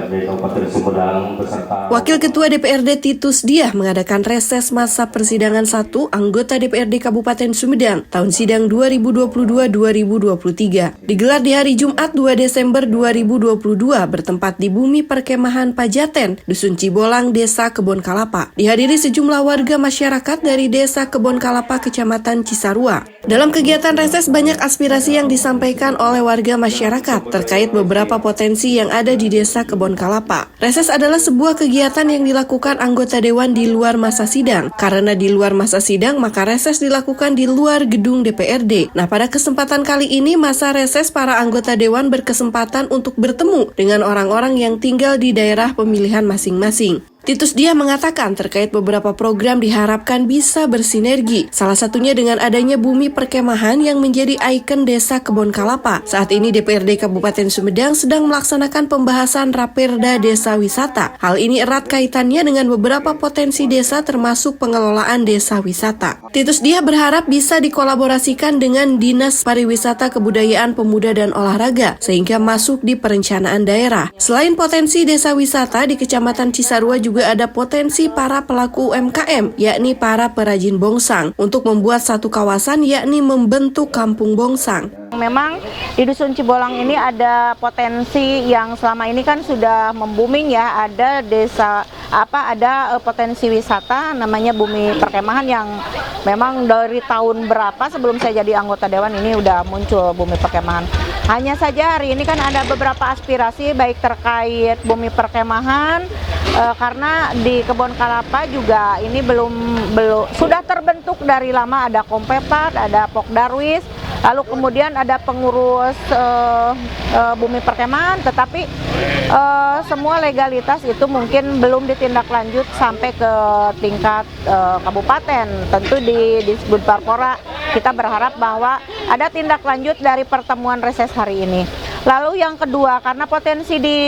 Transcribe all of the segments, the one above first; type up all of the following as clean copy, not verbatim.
DPRD Kabupaten Sumedang beserta Wakil Ketua DPRD Titus Diah mengadakan reses masa persidangan 1 anggota DPRD Kabupaten Sumedang tahun sidang 2022-2023. Digelar di hari Jumat 2 Desember 2022 bertempat di Bumi Perkemahan Pajaten, Dusun Cibolang, Desa Kebon Kalapa. Dihadiri sejumlah warga masyarakat dari Desa Kebon Kalapa, Kecamatan Cisarua. Dalam kegiatan reses banyak aspirasi yang disampaikan oleh warga masyarakat terkait beberapa potensi yang ada di Desa Kebon Kalapa. Reses adalah sebuah kegiatan yang dilakukan anggota dewan di luar masa sidang. Karena di luar masa sidang, maka reses dilakukan di luar gedung DPRD. Nah, pada kesempatan kali ini masa reses para anggota dewan berkesempatan untuk bertemu dengan orang-orang yang tinggal di daerah pemilihan masing-masing. Titus Diah mengatakan terkait beberapa program diharapkan bisa bersinergi. Salah satunya dengan adanya Bumi Perkemahan yang menjadi ikon Desa Kebon Kalapa. Saat ini DPRD Kabupaten Sumedang sedang melaksanakan pembahasan Raperda Desa Wisata. Hal ini erat kaitannya dengan beberapa potensi desa termasuk pengelolaan desa wisata. Titus Diah berharap bisa dikolaborasikan dengan Dinas Pariwisata, Kebudayaan, Pemuda dan Olahraga sehingga masuk di perencanaan daerah. Selain potensi desa wisata di Kecamatan Cisarua juga ada potensi para pelaku UMKM, yakni para perajin bongsang, untuk membuat satu kawasan yakni membentuk kampung bongsang. Memang di Dusun Cibolang ini ada potensi yang selama ini kan sudah membuming ya, ada desa ada potensi wisata namanya Bumi Perkemahan yang memang dari tahun berapa sebelum saya jadi anggota dewan ini udah muncul Bumi Perkemahan. Hanya saja hari ini kan ada beberapa aspirasi baik terkait Bumi Perkemahan karena di Kebon Kalapa juga ini belum sudah terbentuk dari lama, ada Kompepat, ada Pokdarwis, lalu kemudian ada pengurus Bumi Perkemahan, tetapi semua legalitas itu mungkin belum ditindaklanjut sampai ke tingkat kabupaten. Tentu di Disbud Parpora kita berharap bahwa ada tindak lanjut dari pertemuan reses hari ini. Lalu yang kedua, karena potensi di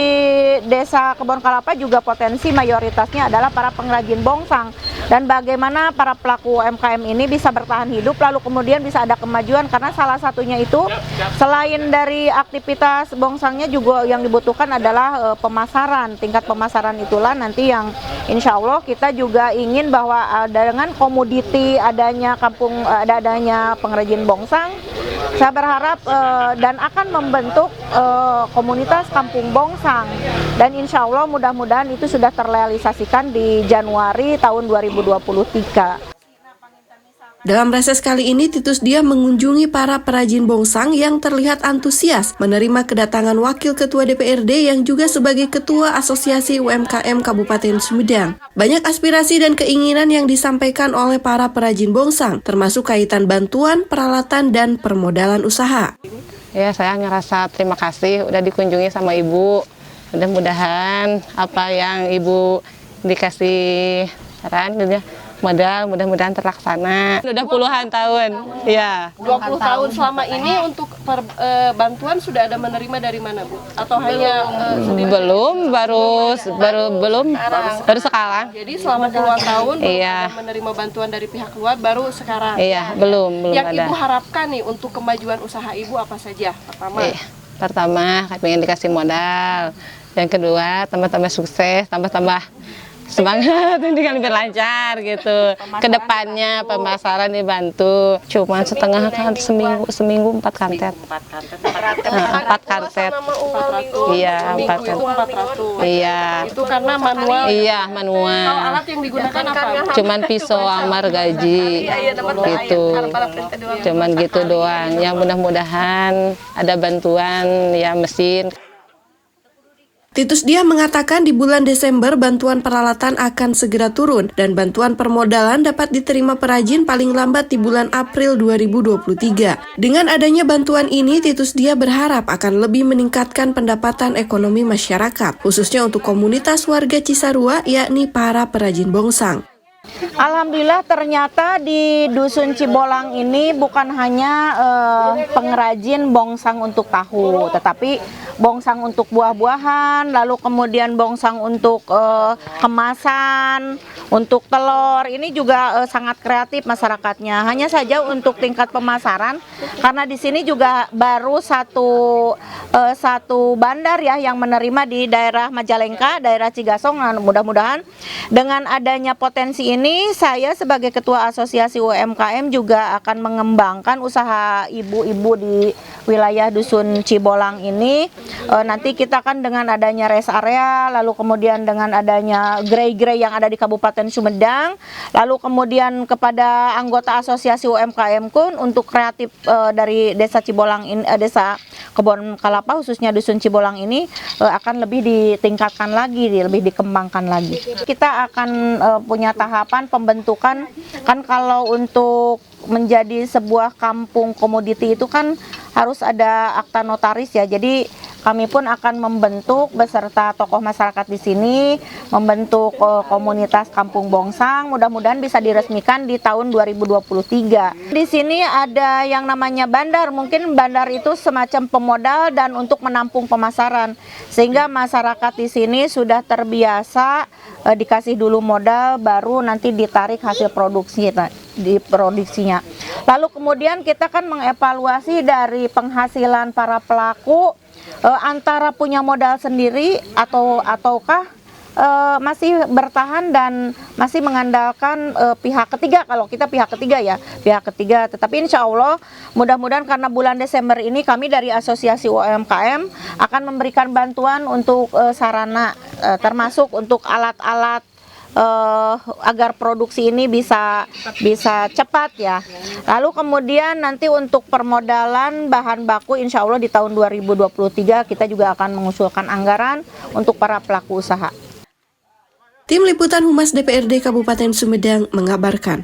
Desa Kebon Kalapa juga potensi mayoritasnya adalah para pengrajin bongsang, dan bagaimana para pelaku UMKM ini bisa bertahan hidup lalu kemudian bisa ada kemajuan, karena salah satunya itu selain dari aktivitas bongsangnya juga yang dibutuhkan adalah pemasaran. Tingkat pemasaran itulah nanti yang insya Allah kita juga ingin bahwa dengan komoditi adanya adanya pengrajin bongsang, saya berharap dan akan membentuk komunitas kampung bongsang, dan insya Allah mudah-mudahan itu sudah terrealisasikan di Januari tahun 2023. Dalam reses kali ini, Titus Diah mengunjungi para perajin bongsang yang terlihat antusias menerima kedatangan Wakil Ketua DPRD yang juga sebagai Ketua Asosiasi UMKM Kabupaten Sumedang. Banyak aspirasi dan keinginan yang disampaikan oleh para perajin bongsang, termasuk kaitan bantuan, peralatan, dan permodalan usaha. Ya, saya ngerasa terima kasih udah dikunjungi sama Ibu. Mudah-mudahan apa yang Ibu dikasih saran gitu ya, mudah-mudahan terlaksana. Udah puluhan tahun, ya. 20 tahun selama ini untuk bantuan sudah ada menerima dari mana, Bu? Atau hanya sendiri? Baru sekarang. Jadi selama puluhan tahun iya. belum menerima bantuan dari pihak luar, baru sekarang. Iya, belum Yang ada. Ibu harapkan nih untuk kemajuan usaha Ibu apa saja? Pertama, pengen dikasih modal. Yang kedua, tambah-tambah sukses, tambah-tambah semangat ini kan lebih lancar gitu. Kedepannya pemasaran dibantu. Cuman setengah kan seminggu 4 kantet. 4 kantet. Iya, 4 kantet. 400. Iya. Itu karena manual. Iya, manual. Kalau alat yang digunakan apa? Cuman pisau amar gaji gitu. Cuman gitu doang. Ya mudah-mudahan ada bantuan ya mesin. Titus Diah mengatakan di bulan Desember bantuan peralatan akan segera turun dan bantuan permodalan dapat diterima perajin paling lambat di bulan April 2023. Dengan adanya bantuan ini, Titus Diah berharap akan lebih meningkatkan pendapatan ekonomi masyarakat, khususnya untuk komunitas warga Cisarua yakni para perajin bongsang. Alhamdulillah ternyata di Dusun Cibolang ini bukan hanya pengrajin bongsang untuk tahu, tetapi bongsang untuk buah-buahan, lalu kemudian bongsang untuk kemasan, untuk telur. Ini juga sangat kreatif masyarakatnya. Hanya saja untuk tingkat pemasaran, karena di sini juga baru satu bandar ya yang menerima di daerah Majalengka, daerah Cigasong. Nah, mudah-mudahan dengan adanya potensi ini, saya sebagai Ketua Asosiasi UMKM juga akan mengembangkan usaha ibu-ibu di wilayah Dusun Cibolang ini. Nanti kita kan dengan adanya rest area, lalu kemudian dengan adanya gerai-gerai yang ada di Kabupaten Sumedang, lalu kemudian kepada anggota Asosiasi UMKM pun untuk kreatif dari Desa Cibolang ini, Desa Kebon Kalapa khususnya Dusun Cibolang ini akan lebih ditingkatkan lagi, lebih dikembangkan lagi. Kita akan punya tahapan pembentukan, kan kalau untuk menjadi sebuah kampung komoditi itu kan harus ada akta notaris ya. Jadi kami pun akan membentuk beserta tokoh masyarakat di sini, membentuk komunitas Kampung Bongsang. Mudah-mudahan bisa diresmikan di tahun 2023. Di sini ada yang namanya bandar. Mungkin bandar itu semacam pemodal dan untuk menampung pemasaran. Sehingga masyarakat di sini sudah terbiasa dikasih dulu modal, baru nanti ditarik hasil produksinya. Lalu kemudian kita kan mengevaluasi dari penghasilan para pelaku, antara punya modal sendiri ataukah masih bertahan dan masih mengandalkan pihak ketiga. Kalau kita pihak ketiga ya, pihak ketiga. Tetapi insya Allah mudah-mudahan karena bulan Desember ini kami dari Asosiasi UMKM akan memberikan bantuan untuk sarana, termasuk untuk alat-alat agar produksi ini bisa cepat ya. Lalu kemudian nanti untuk permodalan bahan baku insya Allah di tahun 2023 kita juga akan mengusulkan anggaran untuk para pelaku usaha. Tim Liputan Humas DPRD Kabupaten Sumedang mengabarkan.